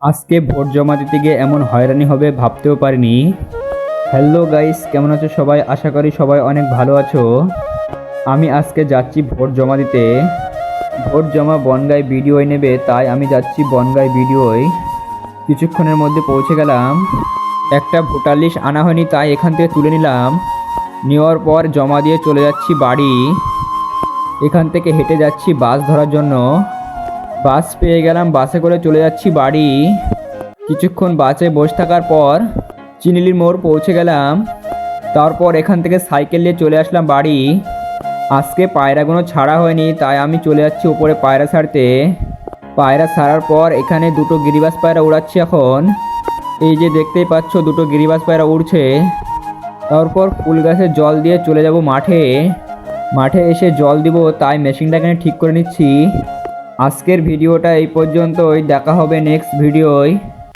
আজকে ভোট জমা দিতে গিয়ে এমন হয়রানি হবে ভাবতেও পারিনি। হ্যালো গাইস, কেমন আছো সবাই? আশা করি সবাই অনেক ভালো আছো। আমি আজকে যাচ্ছি ভোট জমা দিতে। ভোট জমা বনগাঁয় বিডিওয় নেবে, তাই আমি যাচ্ছি বনগাঁয় বিডিওয়। কিছুক্ষণের মধ্যে পৌঁছে গেলাম। একটা ভোটার লিস্ট আনা হয়নি, তাই এখান থেকে তুলে নিলাম। নেওয়ার পর জমা দিয়ে চলে যাচ্ছি বাড়ি। এখান থেকে হেঁটে যাচ্ছি বাস ধরার জন্য। বাস পেয়ে গেলাম, বাসে করে চলে যাচ্ছি বাড়ি। কিছুক্ষণ বাসে বসে থাকার পর চিনিলির মোড় পৌঁছে গেলাম। তারপর এখান থেকে সাইকেল নিয়ে চলে আসলাম বাড়ি। আজকে পায়রাগুলো ছাড়া হয়নি, তাই আমি চলে যাচ্ছি উপরে পায়রা ছাড়তে। পায়রা ছাড়ার পর এখানে দুটো গিরিবাজ পায়রা উড়াচ্ছি এখন। এই যে দেখতেই পাচ্ছ, দুটো গিরিবাজ পায়রা উড়ছে। তারপর ফুল গাছে জল দিয়ে চলে যাব মাঠে। মাঠে এসে জল দিব, তাই মেশিনটা এখানে ঠিক করে নিচ্ছি। আজকের ভিডিওটা এই পর্যন্তই, দেখা হবে নেক্সট ভিডিওয়।